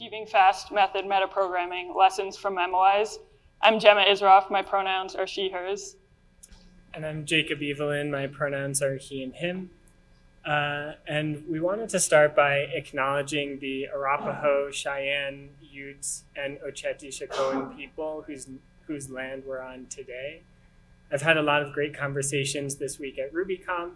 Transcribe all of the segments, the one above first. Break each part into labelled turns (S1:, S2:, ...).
S1: Achieving Fast Method Metaprogramming, Lessons from MemoWise. I'm Jemma Issroff, my pronouns are she, hers.
S2: And I'm Jacob Evelyn, my pronouns are he and him. And we wanted to start by acknowledging the Arapaho, Cheyenne, Utes, and Oceti-Sakowin people whose land we're on today. I've had a lot of great conversations this week at RubyConf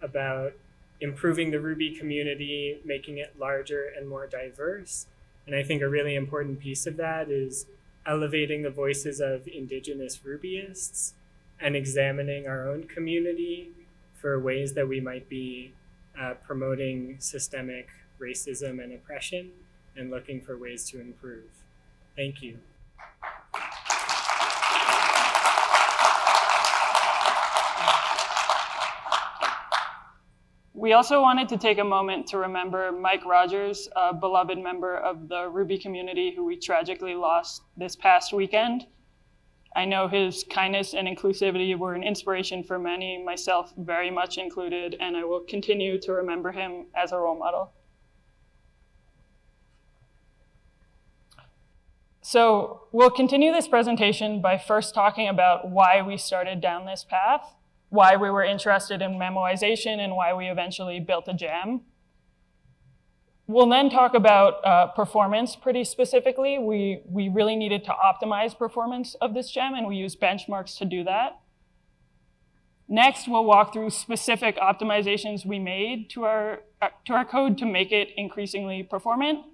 S2: about improving the Ruby community, making it larger and more diverse. And I think a really important piece of that is elevating the voices of indigenous Rubyists and examining our own community for ways that we might be promoting systemic racism and oppression and looking for ways to improve. Thank you.
S1: We also wanted to take a moment to remember Mike Rogers, a beloved member of the Ruby community who we tragically lost this past weekend. I know his kindness and inclusivity were an inspiration for many, myself very much included, and I will continue to remember him as a role model. So we'll continue this presentation by first talking about why we started down this path, why we were interested in memoization, and why we eventually built a gem. We'll then talk about performance pretty specifically. We really needed to optimize performance of this gem, and we used benchmarks to do that. Next, we'll walk through specific optimizations we made to our code to make it increasingly performant.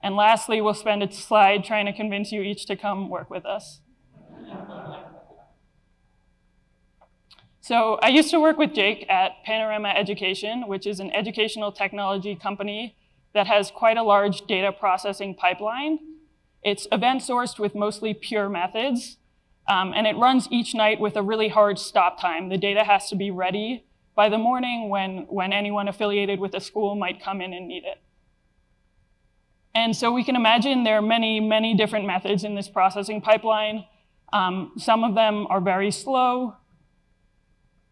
S1: And lastly, we'll spend a slide trying to convince you each to come work with us. So I used to work with Jake at Panorama Education, which is an educational technology company that has quite a large data processing pipeline. It's event-sourced with mostly pure methods, and it runs each night with a really hard stop time. The data has to be ready by the morning when anyone affiliated with a school might come in and need it. And so we can imagine there are many, many different methods in this processing pipeline. Some of them are very slow.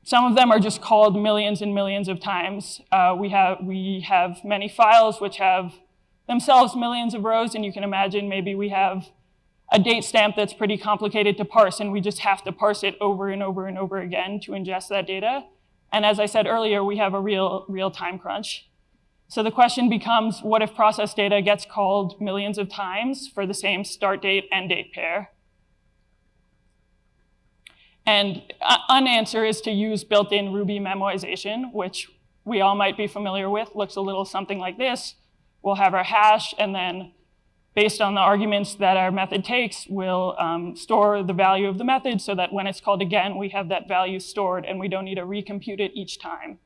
S1: Some of them are just called millions and millions of times. We have many files which have themselves millions of rows, and you can imagine maybe we have a date stamp that's pretty complicated to parse, and we just have to parse it over and over and over again to ingest that data. And as I said earlier, we have a real time crunch. So the question becomes, what if process data gets called millions of times for the same start date, end date pair? And an answer is to use built-in Ruby memoization, which we all might be familiar with. Looks a little something like this. We'll have our hash, and then based on the arguments that our method takes, we'll store the value of the method so that when it's called again, we have that value stored and we don't need to recompute it each time.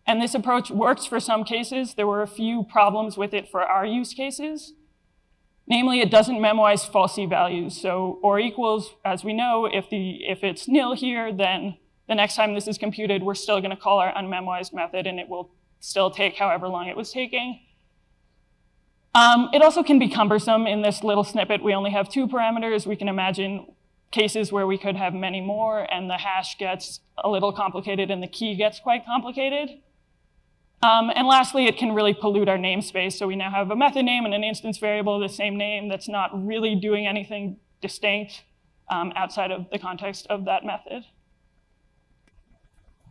S1: And this approach works for some cases. There were a few problems with it for our use cases. Namely, it doesn't memoize falsy values. So or equals, as we know, if it's nil here, then the next time this is computed, we're still going to call our unmemoized method, and it will still take however long it was taking. It also can be cumbersome. In this little snippet, we only have 2 parameters. We can imagine cases where we could have many more, and the hash gets a little complicated, and the key gets quite complicated. And lastly, it can really pollute our namespace. So we now have a method name and an instance variable of the same name that's not really doing anything distinct outside of the context of that method.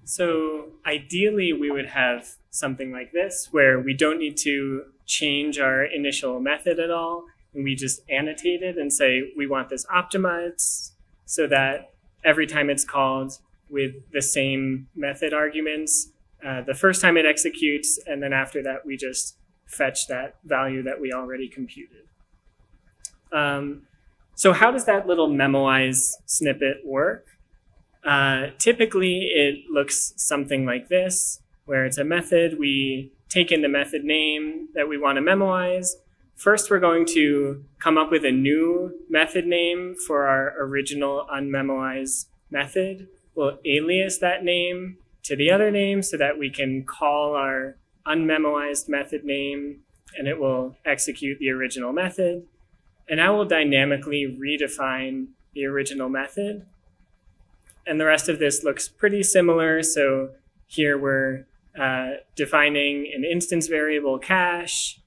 S2: So ideally, we would have something like this, where we don't need to change our initial method at all. And we just annotate it and say, we want this optimized so that every time it's called with the same method arguments, the first time it executes, and then after that, we just fetch that value that we already computed. So how does that little MemoWise snippet work? Typically, it looks something like this, where it's a method. We take in the method name that we want to memoize. First, we're going to come up with a new method name for our original unmemoized method. We'll alias that name to the other name so that we can call our unmemoized method name, and it will execute the original method. And I will dynamically redefine the original method. And the rest of this looks pretty similar. So here we're defining an instance variable cache.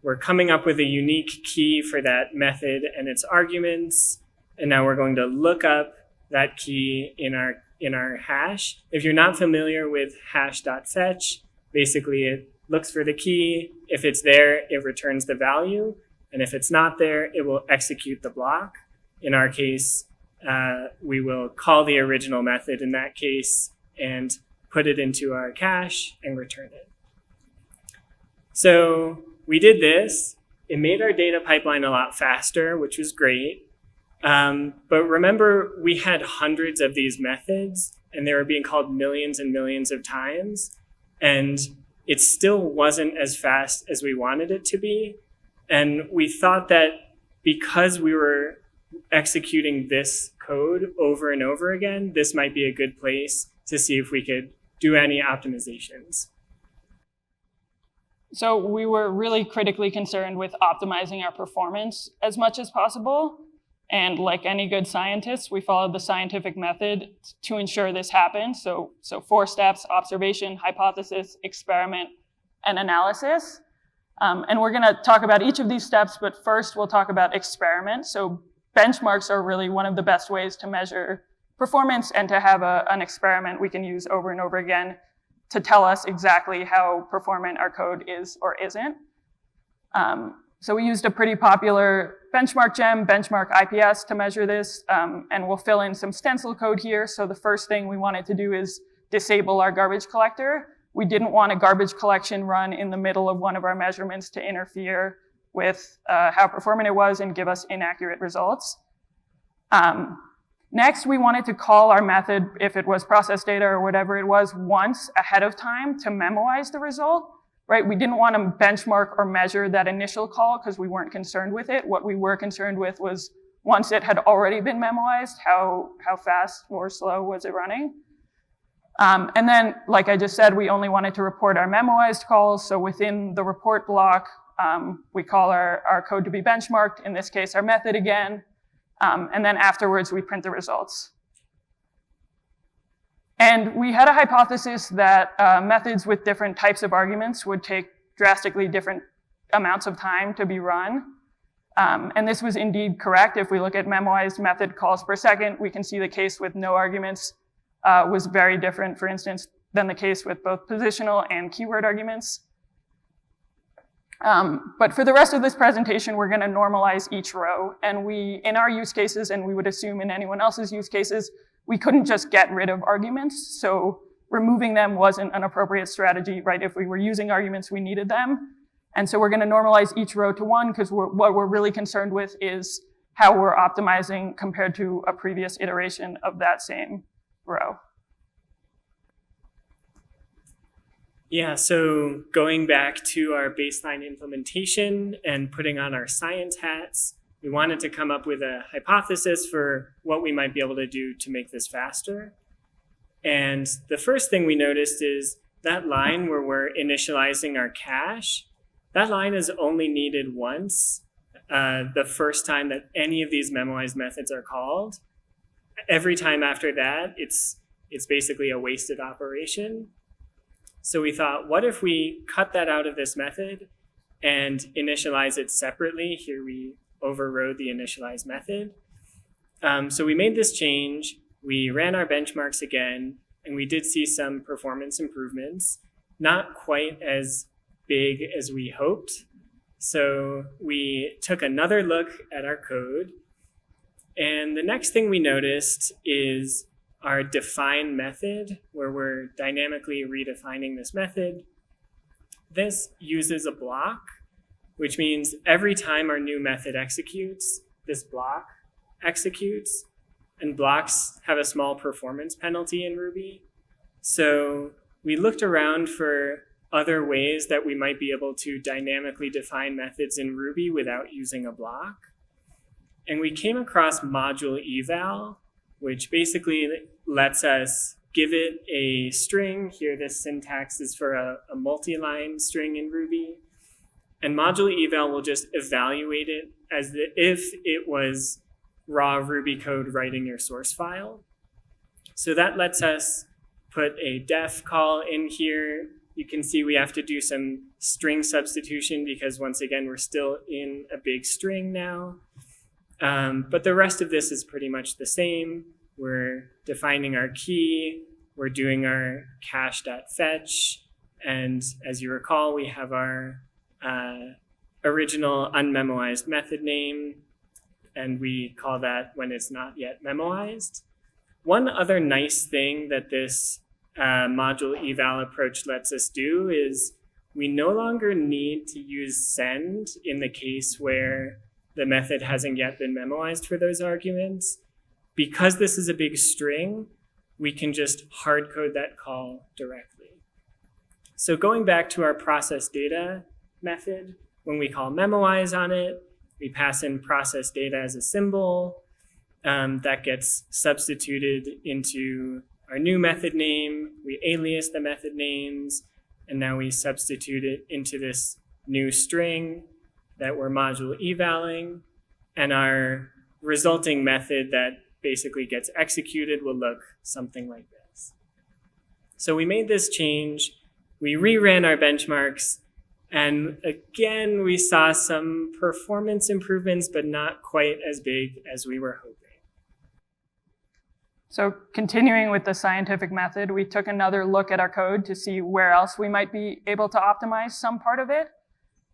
S2: we're coming up with a unique key for that method and its arguments. And now we're going to look up that key in our hash. If you're not familiar with hash.fetch, basically it looks for the key. If it's there, it returns the value. And if it's not there, it will execute the block. In our case, we will call the original method in that case and put it into our cache and return it. So we did this. It made our data pipeline a lot faster, which was great. But remember, we had hundreds of these methods, and they were being called millions and millions of times. And it still wasn't as fast as we wanted it to be. And we thought that because we were executing this code over and over again, this might be a good place to see if we could do any optimizations.
S1: So we were really critically concerned with optimizing our performance as much as possible. And like any good scientists, we followed the scientific method to ensure this happened. So 4 steps: observation, hypothesis, experiment, and analysis. And we're going to talk about each of these steps, but first we'll talk about experiment. So benchmarks are really one of the best ways to measure performance and to have an experiment we can use over and over again to tell us exactly how performant our code is or isn't. So we used a pretty popular benchmark gem, benchmark IPS, to measure this, and we'll fill in some stencil code here. So the first thing we wanted to do is disable our garbage collector. We didn't want a garbage collection run in the middle of one of our measurements to interfere with how performant it was and give us inaccurate results. Next, we wanted to call our method, if it was process data or whatever it was, once ahead of time to MemoWise the result, right? We didn't want to benchmark or measure that initial call because we weren't concerned with it. What we were concerned with was once it had already been MemoWised, how fast or slow was it running? And then, like I just said, we only wanted to report our MemoWised calls. So within the report block, we call our code to be benchmarked, in this case, our method again. And then afterwards, we print the results. And we had a hypothesis that methods with different types of arguments would take drastically different amounts of time to be run. And this was indeed correct. If we look at MemoWise method calls per second, we can see the case with no arguments was very different, for instance, than the case with both positional and keyword arguments. But for the rest of this presentation, we're going to normalize each row. And in our use cases, and we would assume in anyone else's use cases, we couldn't just get rid of arguments. So removing them wasn't an appropriate strategy, right? If we were using arguments, we needed them. And so we're going to normalize each row to 1 because what we're really concerned with is how we're optimizing compared to a previous iteration of that same row.
S2: Yeah, so going back to our baseline implementation and putting on our science hats, we wanted to come up with a hypothesis for what we might be able to do to make this faster. And the first thing we noticed is that line where we're initializing our cache, that line is only needed once, the first time that any of these MemoWise methods are called. Every time after that, it's basically a wasted operation. So we thought, what if we cut that out of this method and initialize it separately? Here we overrode the initialize method. So we made this change. We ran our benchmarks again, and we did see some performance improvements, not quite as big as we hoped. So we took another look at our code. And the next thing we noticed is our define method, where we're dynamically redefining this method. This uses a block, which means every time our new method executes, this block executes, and blocks have a small performance penalty in Ruby. So we looked around for other ways that we might be able to dynamically define methods in Ruby without using a block. And we came across module eval, which basically lets us give it a string. Here, this syntax is for a multi-line string in Ruby. And module eval will just evaluate it as if it was raw Ruby code writing your source file. So that lets us put a def call in here You can see we have to do some string substitution because once again, we're still in a big string now. But the rest of this is pretty much the same. We're defining our key, we're doing our cache.fetch, and as you recall, we have our original unmemoized method name, and we call that when it's not yet memoized. One other nice thing that this module eval approach lets us do is we no longer need to use send in the case where the method hasn't yet been memoized for those arguments. Because this is a big string, we can just hard code that call directly. So going back to our process data method, when we call MemoWise on it, we pass in process data as a symbol. That gets substituted into our new method name. We alias the method names, and now we substitute it into this new string that we're module evaling, and our resulting method that basically gets executed will look something like this. So we made this change, we reran our benchmarks, and again, we saw some performance improvements, but not quite as big as we were hoping.
S1: So continuing with the scientific method, we took another look at our code to see where else we might be able to optimize some part of it.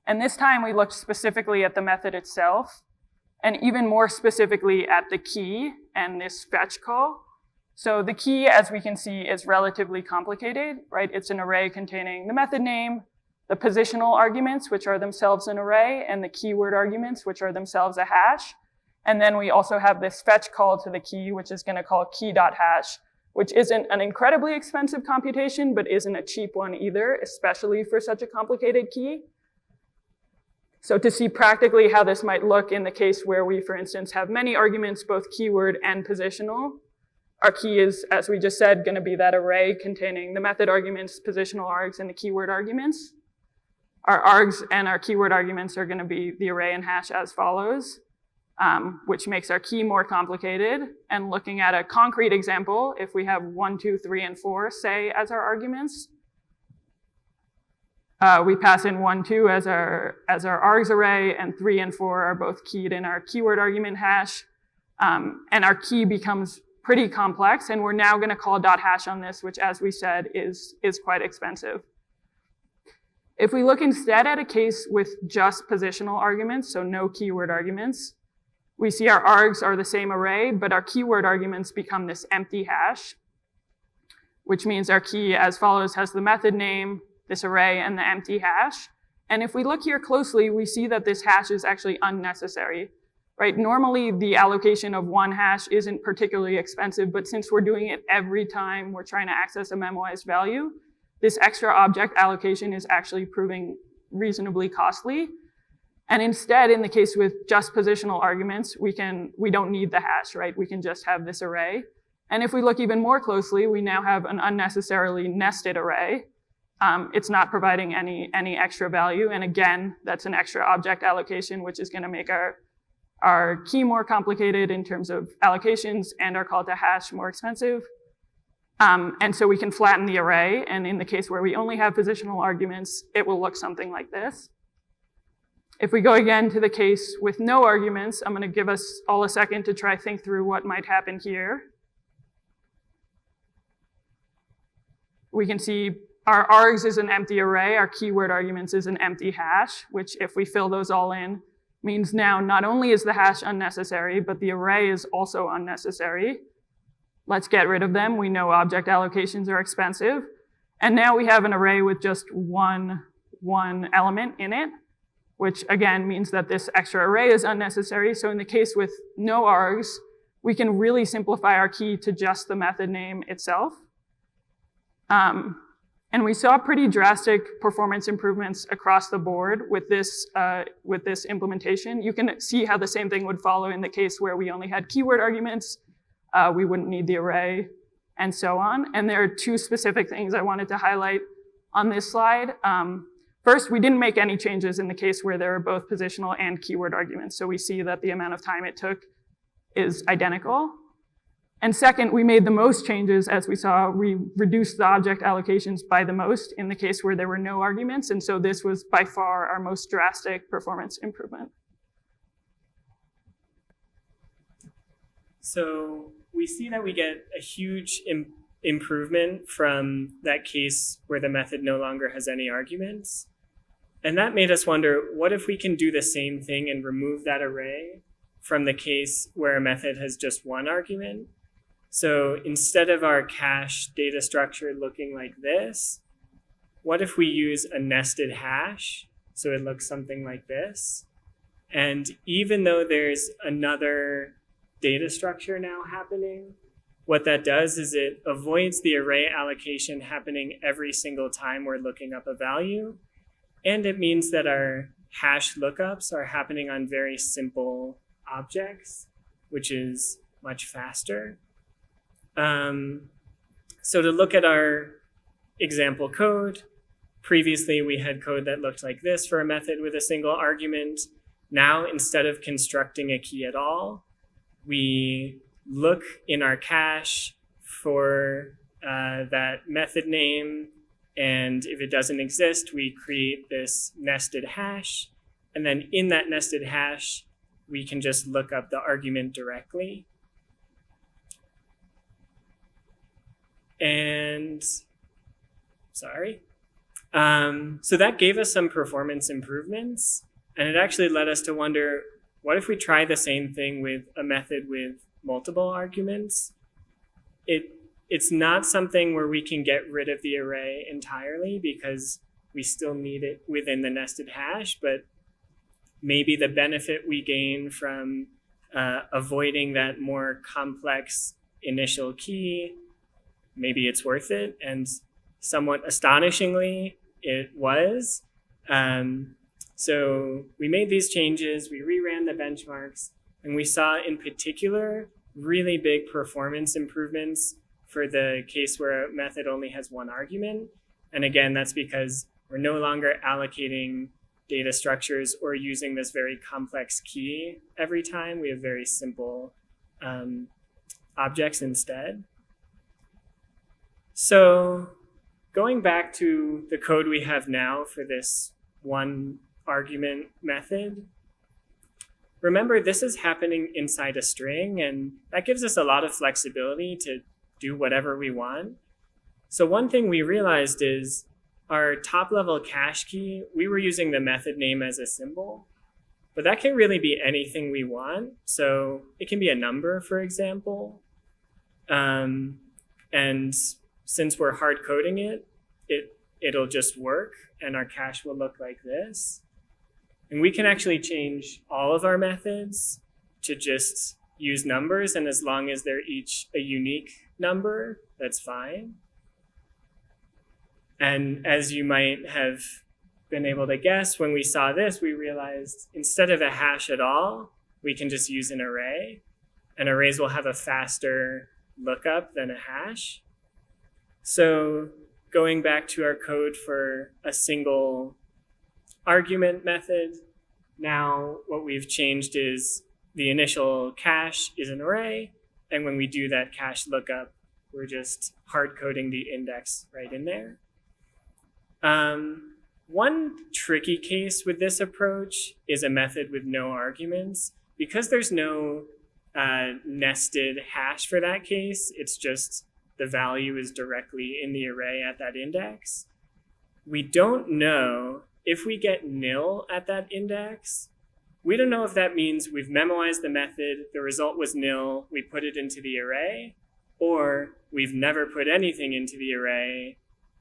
S1: And this time we looked specifically at the method itself, and even more specifically at the key and this fetch call. So the key, as we can see, is relatively complicated, right? It's an array containing the method name, the positional arguments, which are themselves an array, and the keyword arguments, which are themselves a hash. And then we also have this fetch call to the key, which is going to call key.hash, which isn't an incredibly expensive computation, but isn't a cheap one either, especially for such a complicated key. So to see practically how this might look in the case where we, for instance, have many arguments, both keyword and positional, our key is, as we just said, going to be that array containing the method arguments, positional args, and the keyword arguments. Our args and our keyword arguments are going to be the array and hash as follows, which makes our key more complicated. And looking at a concrete example, if we have 1, 2, 3, and 4, say, as our arguments, we pass in 1, 2 as our args array, and 3 and 4 are both keyed in our keyword argument hash. And our key becomes pretty complex, and we're now going to call .hash on this, which, as we said, is quite expensive. If we look instead at a case with just positional arguments, so no keyword arguments, we see our args are the same array, but our keyword arguments become this empty hash, which means our key as follows has the method name, this array, and the empty hash. And if we look here closely, we see that this hash is actually unnecessary, right? Normally, the allocation of one hash isn't particularly expensive, but since we're doing it every time we're trying to access a memoized value, this extra object allocation is actually proving reasonably costly. And instead, in the case with just positional arguments, we don't need the hash, right? We can just have this array. And if we look even more closely, we now have an unnecessarily nested array. It's not providing any extra value. And again, that's an extra object allocation, which is going to make our key more complicated in terms of allocations and our call to hash more expensive. And so we can flatten the array. And in the case where we only have positional arguments, it will look something like this. If we go again to the case with no arguments, I'm going to give us all a second to try think through what might happen here. We can see our args is an empty array, our keyword arguments is an empty hash, which if we fill those all in, means now not only is the hash unnecessary, but the array is also unnecessary. Let's get rid of them. We know object allocations are expensive. And now we have an array with just one element in it, which again means that this extra array is unnecessary. So in the case with no args, we can really simplify our key to just the method name itself. And we saw pretty drastic performance improvements across the board with this implementation. You can see how the same thing would follow in the case where we only had keyword arguments. We wouldn't need the array, and so on. And there are two specific things I wanted to highlight on this slide. First, we didn't make any changes in the case where there are both positional and keyword arguments. So we see that the amount of time it took is identical. And second, we made the most changes. As we saw, we reduced the object allocations by the most in the case where there were no arguments. And so this was by far our most drastic performance improvement.
S2: So we see that we get a huge improvement from that case where the method no longer has any arguments. And that made us wonder, what if we can do the same thing and remove that array from the case where a method has just one argument? So instead of our cache data structure looking like this, what if we use a nested hash? So it looks something like this. And even though there's another data structure now happening, what that does is it avoids the array allocation happening every single time we're looking up a value. And it means that our hash lookups are happening on very simple objects, which is much faster. So to look at our example code, previously we had code that looked like this for a method with a single argument. Now, instead of constructing a key at all, we look in our cache for that method name. And if it doesn't exist, we create this nested hash. And then in that nested hash, we can just look up the argument directly. And sorry. So that gave us some performance improvements. And it actually led us to wonder, what if we try the same thing with a method with multiple arguments? It's not something where we can get rid of the array entirely because we still need it within the nested hash, but maybe the benefit we gain from avoiding that more complex initial key, maybe it's worth it. And somewhat astonishingly, it was. So we made these changes, we reran the benchmarks, and we saw in particular really big performance improvements for the case where a method only has one argument. And again, that's because we're no longer allocating data structures or using this very complex key every time. We have very simple objects instead. So going back to the code we have now for this one argument method, remember this is happening inside a string, and that gives us a lot of flexibility to do whatever we want. So one thing we realized is our top level cache key, we were using the method name as a symbol, but that can really be anything we want. So it can be a number, for example. And since we're hard coding it, it'll just work and our cache will look like this. And we can actually change all of our methods to just use numbers, and as long as they're each a unique number, that's fine. And as you might have been able to guess, when we saw this, we realized instead of a hash at all, we can just use an array, and arrays will have a faster lookup than a hash. So going back to our code for a single argument method, now what we've changed is the initial cache is an array, and when we do that cache lookup, we're just hard coding the index right in there. One tricky case with this approach is a method with no arguments. Because there's no nested hash for that case, it's just the value is directly in the array at that index. We don't know if we get nil at that index. We don't know if that means we've memoized the method, the result was nil, we put it into the array, or we've never put anything into the array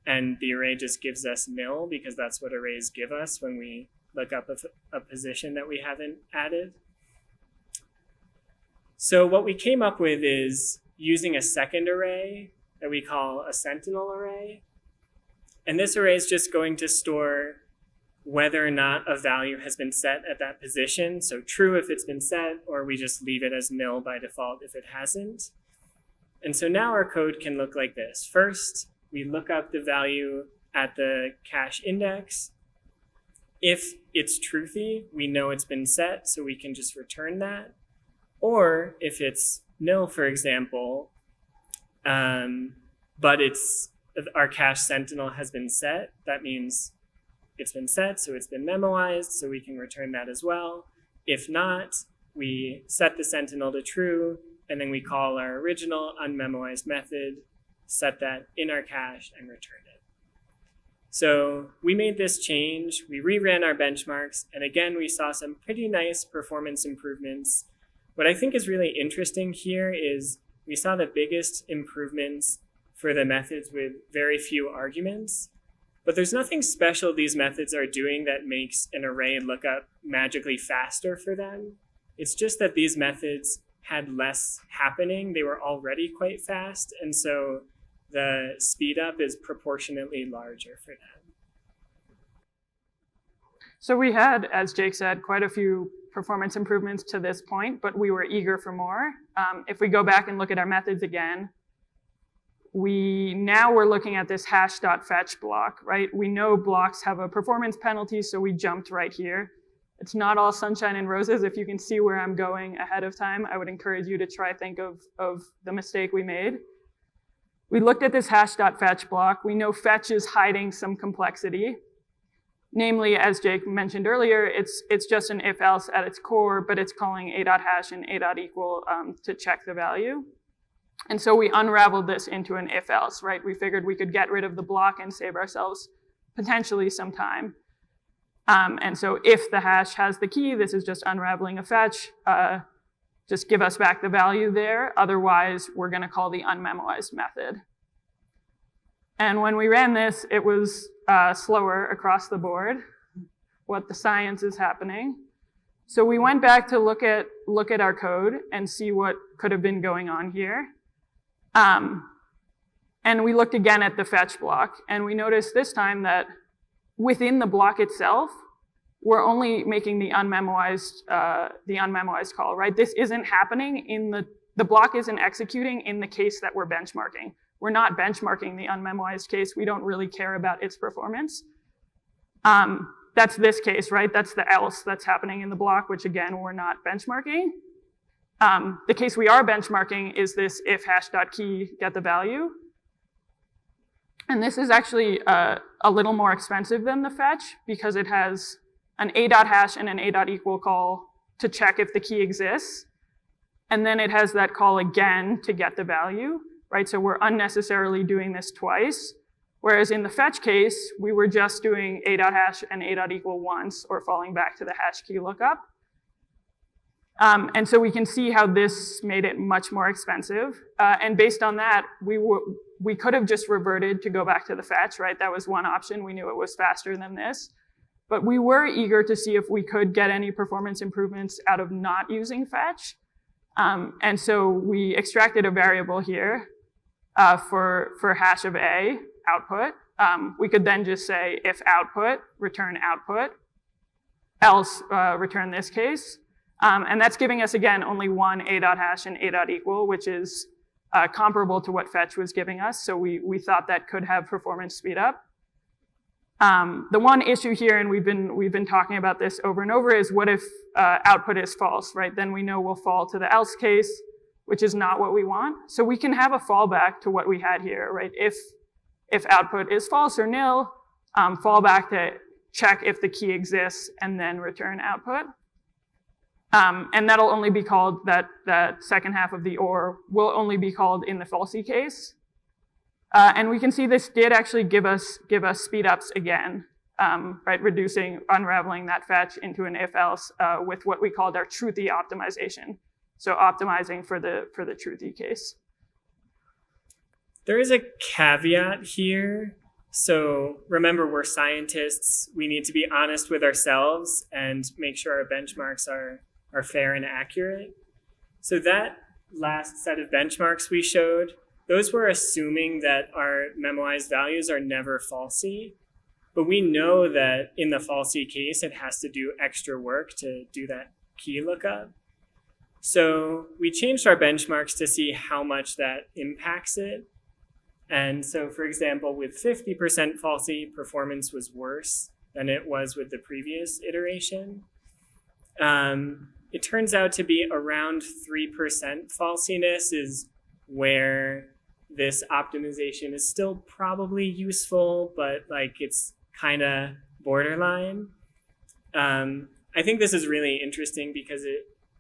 S2: and the array just gives us nil because that's what arrays give us when we look up a position that we haven't added. So what we came up with is using a second array that we call a sentinel array. And this array is just going to store whether or not a value has been set at that position. So true if it's been set, or we just leave it as nil by default if it hasn't. And so now our code can look like this. First, we look up the value at the cache index. If it's truthy, we know it's been set, so we can just return that. Or if it's nil, for example, but our cache sentinel has been set, that means it's been set, so it's been memoized, so we can return that as well. If not, we set the sentinel to true, and then we call our original unmemoized method, set that in our cache, and return it. So we made this change, we reran our benchmarks, and again, we saw some pretty nice performance improvements. What I think is really interesting here is we saw the biggest improvements for the methods with very few arguments, but there's nothing special these methods are doing that makes an array lookup magically faster for them. It's just that these methods had less happening. They were already quite fast, and so the speed up is proportionately larger for them.
S1: So we had, as Jake said, quite a few performance improvements to this point, but we were eager for more. If we go back and look at our methods again, now we're looking at this hash.fetch block, right? We know blocks have a performance penalty, so we jumped right here. It's not all sunshine and roses. If you can see where I'm going ahead of time, I would encourage you to try think of the mistake we made. We looked at this hash.fetch block. We know fetch is hiding some complexity. Namely, as Jake mentioned earlier, it's just an if-else at its core, but it's calling a.hash and a.equal to check the value. And so we unraveled this into an if-else, right? We figured we could get rid of the block and save ourselves potentially some time. And so if the hash has the key, this is just unraveling a fetch. Just give us back the value there. Otherwise, we're going to call the unmemoized method. And when we ran this, it was slower across the board. What the science is happening. So we went back to look at our code and see what could have been going on here. And we looked again at the fetch block, and we noticed this time that within the block itself, we're only making the unmemoized call, right? This isn't happening the block isn't executing in the case that we're benchmarking. We're not benchmarking the unmemoized case. We don't really care about its performance. That's this case, right? That's the else that's happening in the block, which again, we're not benchmarking. The case we are benchmarking is this if hash.key get the value. And this is actually a little more expensive than the fetch because it has an a.hash and an a.equal call to check if the key exists. And then it has that call again to get the value, right? So we're unnecessarily doing this twice. Whereas in the fetch case, we were just doing a.hash and a.equal once or falling back to the hash key lookup. And so we can see how this made it much more expensive. And based on that, we could have just reverted to go back to the fetch, right? That was one option. We knew it was faster than this. But we were eager to see if we could get any performance improvements out of not using fetch. And so we extracted a variable here for hash of a, output. We could then just say if output, return output, else return this case. And that's giving us, again, only one a.hash and a.equal, which is comparable to what fetch was giving us. So we thought that could have performance speed up. The one issue here, and we've been talking about this over and over, is what if output is false, right? Then we know we'll fall to the else case, which is not what we want. So we can have a fallback to what we had here, right? If output is false or nil, fall back to check if the key exists and then return output. And that'll only be called, that second half of the or will only be called in the falsy case. And we can see this did actually give us speed ups again, right? Unraveling that fetch into an if else with what we called our truthy optimization. So optimizing for the truthy case.
S2: There is a caveat here. So remember, we're scientists. We need to be honest with ourselves and make sure our benchmarks are fair and accurate. So that last set of benchmarks we showed, those were assuming that our memoized values are never falsy. But we know that in the falsy case, it has to do extra work to do that key lookup. So we changed our benchmarks to see how much that impacts it. And so, for example, with 50% falsy, performance was worse than it was with the previous iteration. it turns out to be around 3% falsiness is where this optimization is still probably useful, but like it's kind of borderline. I think this is really interesting because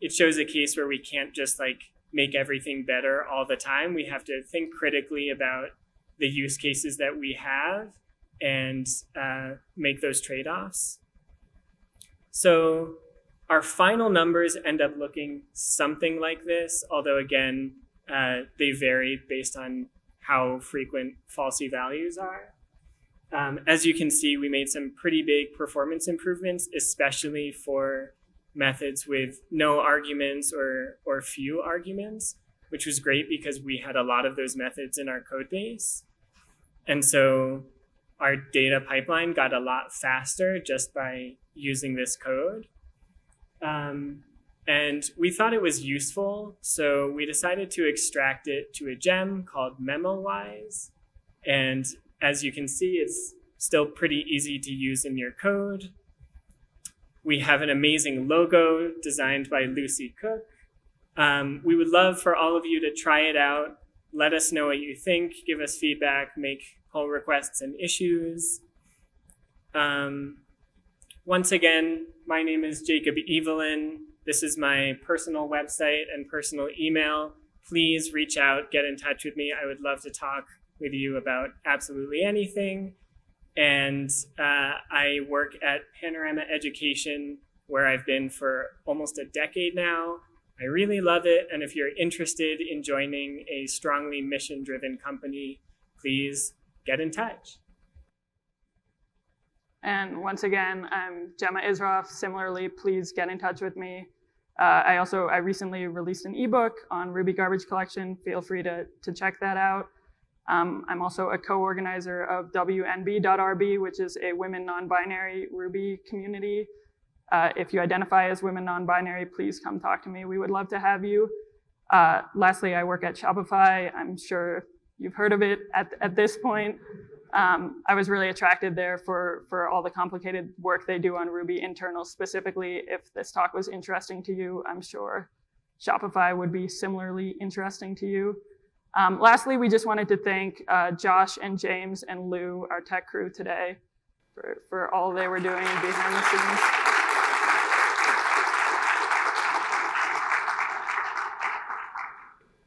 S2: it shows a case where we can't just like make everything better all the time. We have to think critically about the use cases that we have and make those trade-offs. So our final numbers end up looking something like this, although again, they vary based on how frequent falsy values are. As you can see, we made some pretty big performance improvements, especially for methods with no arguments or few arguments, which was great because we had a lot of those methods in our code base. And so our data pipeline got a lot faster just by using this code. And we thought it was useful, so we decided to extract it to a gem called MemoWise. And as you can see, it's still pretty easy to use in your code. We have an amazing logo designed by Lucy Cook. We would love for all of you to try it out. Let us know what you think, give us feedback, make pull requests and issues. Once again, my name is Jacob Evelyn. This is my personal website and personal email. Please reach out, get in touch with me. I would love to talk with you about absolutely anything. And I work at Panorama Education, where I've been for almost a decade now. I really love it. And if you're interested in joining a strongly mission-driven company, please get in touch.
S1: And once again, I'm Jemma Issroff. Similarly, please get in touch with me. I recently released an ebook on Ruby garbage collection. Feel free to check that out. I'm also a co-organizer of WNB.RB, which is a women non-binary Ruby community. If you identify as women non-binary, please come talk to me. We would love to have you. Lastly, I work at Shopify. I'm sure you've heard of it at this point. I was really attracted there for all the complicated work they do on Ruby internals. Specifically, if this talk was interesting to you, I'm sure Shopify would be similarly interesting to you. Lastly, we just wanted to thank Josh and James and Lou, our tech crew today, for all they were doing behind the scenes.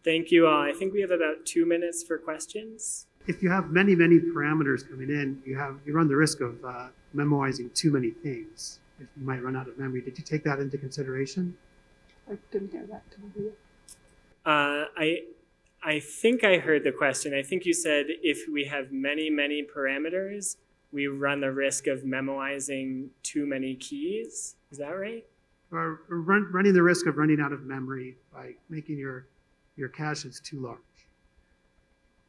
S2: Thank you all. I think we have about 2 minutes for questions.
S3: If you have many, many parameters coming in, you run the risk of memoizing too many things. If you might run out of memory. Did you take that into consideration?
S1: I didn't hear that.
S2: I think I heard the question. I think you said if we have many, many parameters, we run the risk of memoizing too many keys. Is that right?
S3: Or running the risk of running out of memory by making your caches too large.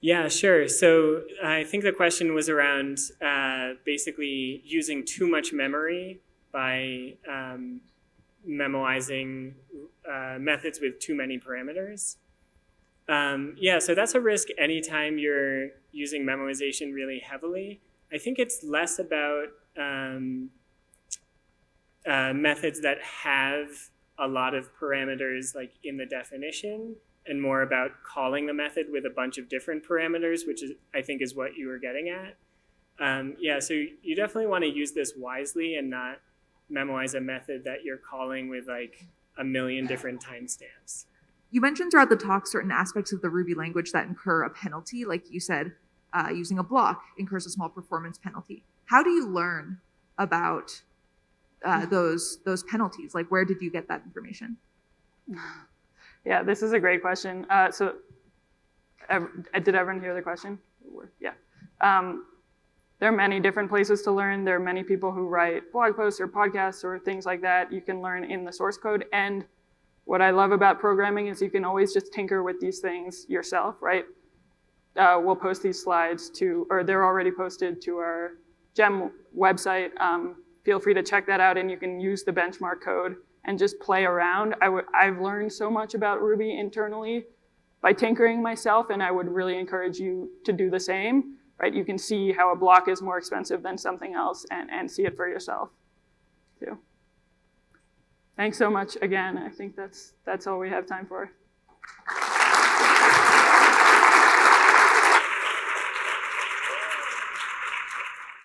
S2: Yeah, sure. So I think the question was around basically using too much memory by memoizing methods with too many parameters. Yeah, so that's a risk anytime you're using memoization really heavily. I think it's less about methods that have a lot of parameters like in the definition, and more about calling the method with a bunch of different parameters, which is, I think, is what you were getting at. Yeah, so you definitely want to use this wisely and not memoize a method that you're calling with like a million different timestamps.
S4: You mentioned throughout the talk certain aspects of the Ruby language that incur a penalty. Like you said, using a block incurs a small performance penalty. How do you learn about those penalties? Like, where did you get that information?
S1: Yeah, this is a great question. So did everyone hear the question? Yeah. There are many different places to learn. There are many people who write blog posts or podcasts or things like that. You can learn in the source code. And what I love about programming is you can always just tinker with these things yourself, right? We'll post these slides or they're already posted to our Gem website. Feel free to check that out, and you can use the benchmark code and just play around. I've learned so much about Ruby internally by tinkering myself, and I would really encourage you to do the same, right? You can see how a block is more expensive than something else and see it for yourself too. Thanks so much again. I think that's all we have time for.